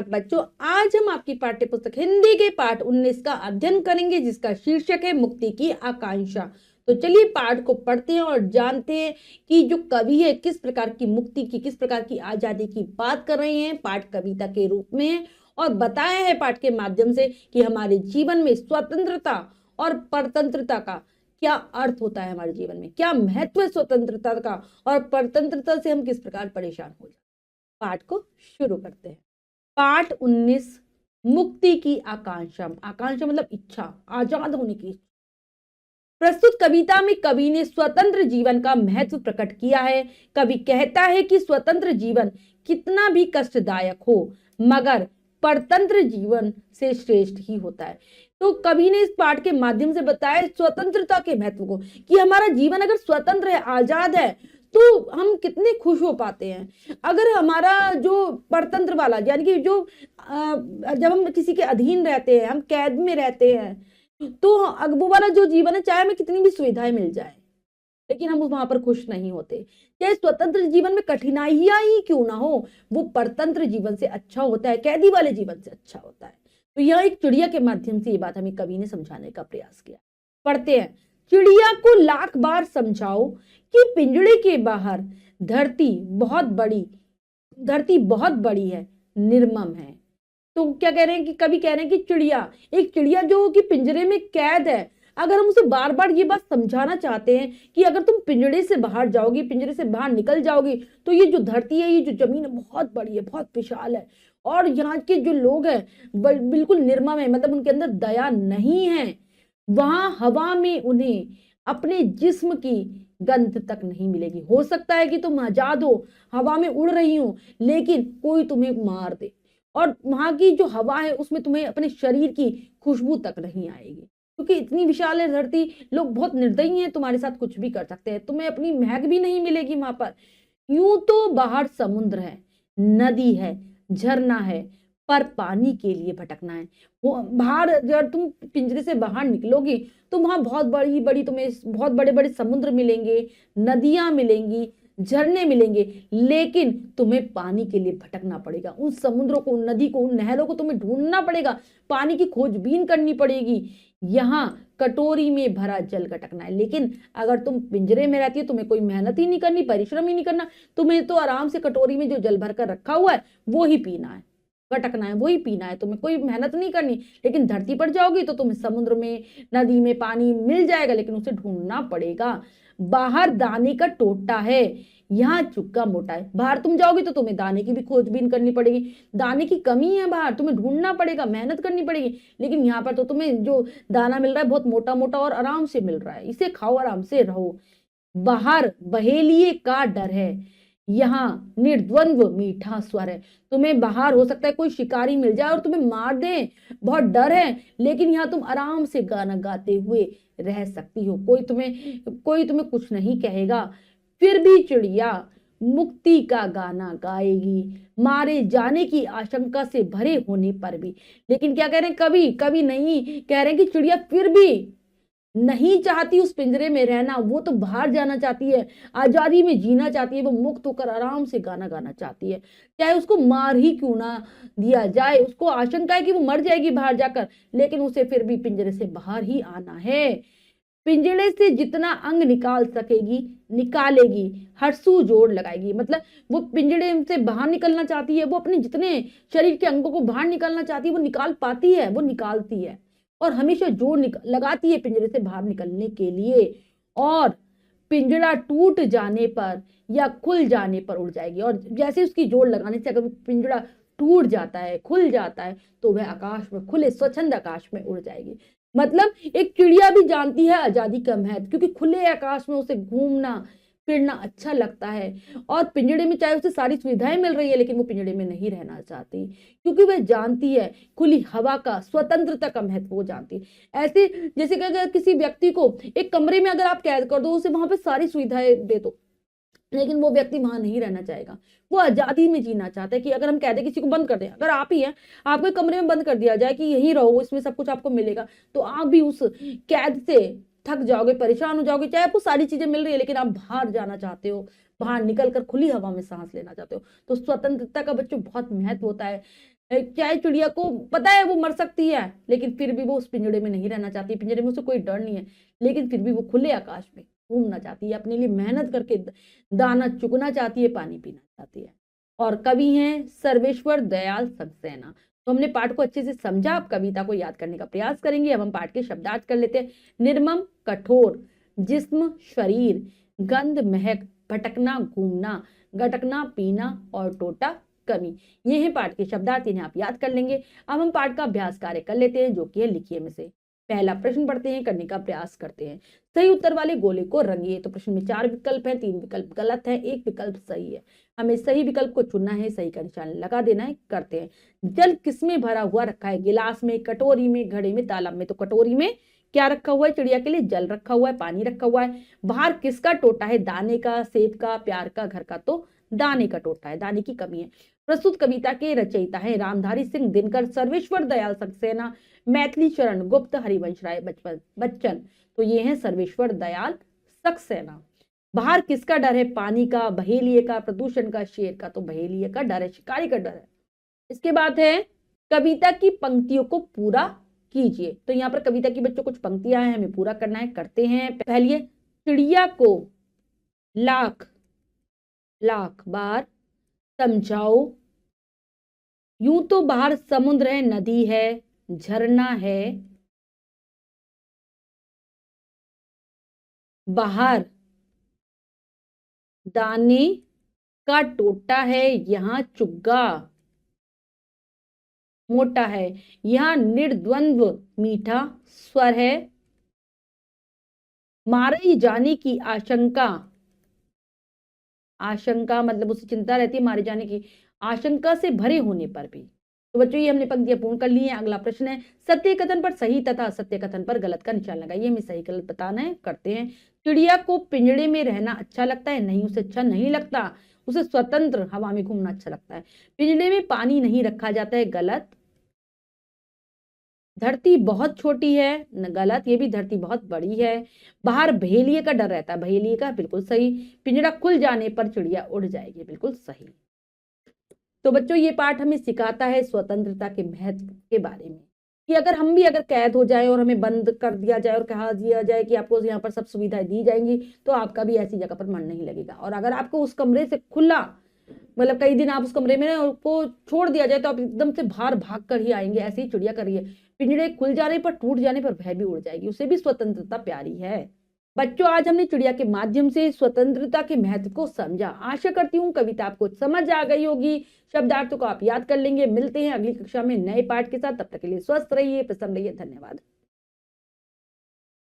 सुप्रभात बच्चों, आज हम आपकी पाठ्य पुस्तक हिंदी के पाठ 19 का अध्ययन करेंगे जिसका शीर्षक है मुक्ति की आकांक्षा। तो चलिए पाठ को पढ़ते हैं और जानते हैं कि जो कवि है किस प्रकार की मुक्ति की, किस प्रकार की आजादी की बात कर रहे हैं। पाठ कविता के रूप में है और बताया है पाठ के माध्यम से कि हमारे जीवन में स्वतंत्रता और परतंत्रता का क्या अर्थ होता है, हमारे जीवन में क्या महत्व है स्वतंत्रता का और परतंत्रता से हम किस प्रकार परेशान हो जाते हैं। पाठ को शुरू करते हैं। पाठ 19 मुक्ति की आकांक्षा। आकांक्षा मतलब इच्छा, आजाद होने की। प्रस्तुत कविता में कवि ने स्वतंत्र जीवन का महत्व प्रकट किया है। कवि कहता है कि स्वतंत्र जीवन कितना भी कष्टदायक हो मगर परतंत्र जीवन से श्रेष्ठ ही होता है। तो कवि ने इस पाठ के माध्यम से बताया स्वतंत्रता के महत्व को कि हमारा जीवन अगर स्वतंत्र है, आजाद है, तो हम कितने खुश हो पाते हैं। अगर हमारा जो परतंत्र वाला यानी कि जो जब हम किसी के अधीन रहते हैं, हम कैद में रहते हैं, तो वो वाला जो जीवन है, चाहे हमें कितनी भी सुविधाएं मिल जाए लेकिन हम वहां पर खुश नहीं होते। चाहे स्वतंत्र जीवन में कठिनाइयां ही क्यों ना हो, वो परतंत्र जीवन से अच्छा होता है, कैदी वाले जीवन से अच्छा होता है। तो यह एक चिड़िया के माध्यम से ये बात हमें कवि ने समझाने का प्रयास किया। पढ़ते हैं। चिड़िया को लाख बार समझाओ कि पिंजड़े के बाहर धरती बहुत बड़ी है, निर्मम है। तो क्या कह रहे हैं कि कवि कह रहे हैं कि एक चिड़िया जो कि पिंजरे में कैद है, अगर हम उसे बार बार ये बात समझाना चाहते हैं कि अगर तुम पिंजरे से बाहर जाओगी, पिंजरे से बाहर निकल जाओगी, तो ये जो धरती है, ये जो जमीन है, बहुत बड़ी है, बहुत विशाल है और यहाँ के जो लोग हैं बिल्कुल निर्मम है, मतलब उनके अंदर दया नहीं है। वहां हवा में उन्हें अपने जिस्म की गंध तक नहीं मिलेगी। हो सकता है कि तुम आजाद हो, हवा में उड़ रही हो, लेकिन कोई तुम्हें मार दे और वहां की जो हवा है उसमें तुम्हें अपने शरीर की खुशबू तक नहीं आएगी, क्योंकि इतनी विशाल है धरती। लोग बहुत निर्दयी हैं, तुम्हारे साथ कुछ भी कर सकते हैं, तुम्हें अपनी महक भी नहीं मिलेगी वहां पर। यूं तो बाहर समुद्र है, नदी है, झरना है, पर पानी के लिए भटकना है। वो बाहर अगर तुम पिंजरे से बाहर निकलोगी तो वहां बहुत बड़ी बड़ी तुम्हें बहुत बड़े बड़े समुद्र मिलेंगे, नदियां मिलेंगी, झरने मिलेंगे, लेकिन तुम्हें पानी के लिए भटकना पड़ेगा। उन समुद्रों को, उन नदी को, उन नहरों को तुम्हें ढूंढना पड़ेगा, पानी की खोजबीन करनी पड़ेगी। यहाँ कटोरी में भरा जल गटकना है। लेकिन अगर तुम पिंजरे में रहती है, तुम्हें कोई मेहनत ही नहीं करनी, परिश्रम ही नहीं करना, तुम्हें तो आराम से कटोरी में जो जल भरकर रखा हुआ है वो ही पीना है, गटकना है, वही पीना है, तुम्हें कोई मेहनत नहीं करनी। लेकिन धरती पर जाओगी तो तुम्हें समुद्र में, नदी में पानी मिल जाएगा, लेकिन उसे ढूंढना पड़ेगा। बाहर दाने का टोटा है, यहाँ चुक्का मोटा है। बाहर तुम जाओगी तो तुम्हें दाने की भी खोजबीन करनी पड़ेगी, दाने की कमी है बाहर, तुम्हें ढूंढना पड़ेगा, मेहनत करनी पड़ेगी। लेकिन यहाँ पर तो तुम्हें जो दाना मिल रहा है बहुत मोटा मोटा और आराम से मिल रहा है, इसे खाओ, आराम से रहो। बाहर बहेलिए का डर है, यहाँ निर्द्वंद्व मीठा स्वर है। तुम्हें बाहर हो सकता है कोई शिकारी मिल जाए और तुम्हें मार दे, बहुत डर है, लेकिन यहाँ तुम आराम से गाना गाते हुए रह सकती हो, कोई तुम्हें कुछ नहीं कहेगा। फिर भी चिड़िया मुक्ति का गाना गाएगी, मारे जाने की आशंका से भरे होने पर भी। लेकिन क्या कह रहे हैं कभी नहीं कह रहे हैं कि चिड़िया फिर भी नहीं चाहती उस पिंजरे में रहना, वो तो बाहर जाना चाहती है, आजादी में जीना चाहती है, वो मुक्त होकर आराम से गाना गाना चाहती है। चाहे उसको मार ही क्यों ना दिया जाए, उसको आशंका है कि वो मर जाएगी बाहर जाकर, लेकिन उसे फिर भी पिंजरे से बाहर ही आना है। पिंजरे से जितना अंग निकाल सकेगी निकालेगी, हरसू जोड़ लगाएगी। मतलब वो पिंजरे से बाहर निकलना चाहती है, वो अपने जितने शरीर के अंगों को बाहर निकालना चाहती है, वो निकाल पाती है, वो निकालती है और हमेशा जोड़ लगाती है पिंजरे से बाहर निकलने के लिए। और पिंजरा टूट जाने पर या खुल जाने पर उड़ जाएगी, और जैसे उसकी जोड़ लगाने से अगर पिंजरा टूट जाता है, खुल जाता है, तो वह आकाश में, खुले स्वच्छंद आकाश में उड़ जाएगी। मतलब एक चिड़िया भी जानती है आजादी का महत्व, क्योंकि खुले आकाश में उसे घूमना फिरना अच्छा लगता है। और पिंजड़े में चाहे उसे सारी सुविधाएं मिल रही है, लेकिन वो पिंजड़े में नहीं रहना चाहती, क्योंकि वह जानती है खुली हवा का, स्वतंत्रता का महत्व वो जानती है। ऐसे जैसे कि अगर किसी व्यक्ति को एक कमरे में अगर आप कैद कर दो, उसे वहां पे सारी सुविधाएं दे दो, लेकिन वो व्यक्ति वहां नहीं रहना चाहेगा, वो आजादी में जीना चाहता है। कि अगर हम कह दें किसी को बंद कर दें, अगर आप ही हैं, आपको कमरे में बंद कर दिया जाए कि यहीं रहो, इसमें सब कुछ आपको मिलेगा, तो आप भी उस कैद से थक जाओगे, परेशान हो जाओगे। चाहे आपको सारी चीजें मिल रही है, लेकिन आप बाहर जाना चाहते हो, बाहर निकलकर खुली हवा में सांस लेना चाहते हो। तो स्वतंत्रता का बच्चों बहुत महत्व होता है। चाहे चिड़िया को पता है वो मर सकती है, लेकिन फिर भी वो उस पिंजड़े में नहीं रहना चाहती, पिंजड़े में उसे कोई डर नहीं है, लेकिन फिर भी वो खुले आकाश में घूमना चाहती है, अपने लिए मेहनत करके दाना चुगना चाहती है, पानी पीना चाहती है। और कवि हैं सर्वेश्वर दयाल सक्सेना। तो हमने पाठ को अच्छे से समझा, अब कविता को याद करने का प्रयास करेंगे। अब हम पाठ के शब्दार्थ कर लेते हैं। निर्मम कठोर, जिस्म शरीर, गंध महक, भटकना घूमना, गटकना पीना और टोटा कमी। ये हैं पाठ के शब्दार्थ, इन्हें आप याद कर लेंगे। अब हम पाठ का अभ्यास कार्य कर लेते हैं, जो कि है लिखिए में से। पहला प्रश्न पढ़ते हैं, करने का प्रयास करते हैं। सही उत्तर वाले गोले को रंगिए। तो प्रश्न में 4 विकल्प हैं, 3 विकल्प गलत है, 1 विकल्प सही है। हमें सही विकल्प को चुनना है, सही का निशान लगा देना है। करते हैं। जल किसमें भरा हुआ रखा है? गिलास में, कटोरी में, घड़े में, तालाब में। तो कटोरी में क्या रखा हुआ है? चिड़िया के लिए जल रखा हुआ है, पानी रखा हुआ है। बाहर किसका टोटा है? दाने का, सेब का, प्यार का, घर का। तो दाने का टोटा है, दाने की कमी है। प्रस्तुत कविता के रचयिता है रामधारी सिंह दिनकर, सर्वेश्वर दयाल सक्सेना, मैथिली शरण गुप्त, हरिवंश राय बच्चन। तो ये है सर्वेश्वर दयाल सक्सेना। बाहर किसका डर है? पानी का, बहेलिए का, प्रदूषण का, शेर का। तो बहेलिए का डर है, शिकारी का डर है। इसके बाद है कविता की पंक्तियों को पूरा कीजिए। तो यहाँ पर कविता की बच्चों कुछ पंक्तियां हैं, हमें पूरा करना है। करते हैं। पहली है, चिड़िया को लाख लाख बार समझाओ, यूं तो बाहर समुद्र है, नदी है, झरना है, बाहर दाने का टोटा है, यहाँ चुग्गा मोटा है, यहाँ निर्द्वंद्व मीठा स्वर है, मारे जाने की आशंका, आशंका मतलब उसे चिंता रहती है मारे जाने की, आशंका से भरे होने पर भी। तो बच्चों ये हमने पंक्तियां पूर्ण कर ली हैं। अगला प्रश्न है, सत्य कथन पर सही तथा असत्य कथन पर गलत का निशान लगाइए। हमें सही गलत बताना है। करते हैं। चिड़िया को पिंजड़े में रहना अच्छा लगता है? नहीं, उसे अच्छा नहीं लगता, उसे स्वतंत्र हवा में घूमना अच्छा लगता है। पिंजड़े में पानी नहीं रखा जाता है? गलत। धरती बहुत छोटी है? गलत, ये भी धरती बहुत बड़ी है। बाहर बहेलिए का डर रहता है? बहेलिए का बिल्कुल सही। पिंजड़ा खुल जाने पर चिड़िया उड़ जाएगी? बिल्कुल सही। तो बच्चों ये पाठ हमें सिखाता है स्वतंत्रता के महत्व के बारे में, कि अगर हम भी अगर कैद हो जाए और हमें बंद कर दिया जाए और कहा दिया जाए कि आपको यहाँ पर सब सुविधाएं दी जाएंगी, तो आपका भी ऐसी जगह पर मन नहीं लगेगा। और अगर आपको उस कमरे से खुला मतलब कई दिन आप उस कमरे में को छोड़ दिया जाए, तो आप एकदम से बाहर भाग कर ही आएंगे। ऐसे ही चिड़िया कर रही है, पिंजड़े खुल जाने पर, टूट जाने पर वह भी उड़ जाएगी, उसे भी स्वतंत्रता प्यारी है। बच्चों आज हमने चिड़िया के माध्यम से स्वतंत्रता के महत्व को समझा। आशा करती हूँ कविता आपको समझ आ गई होगी, शब्दार्थों को आप याद कर लेंगे। मिलते हैं अगली कक्षा में नए पाठ के साथ, तब तक के लिए स्वस्थ रहिए, प्रसन्न रहिए। धन्यवाद।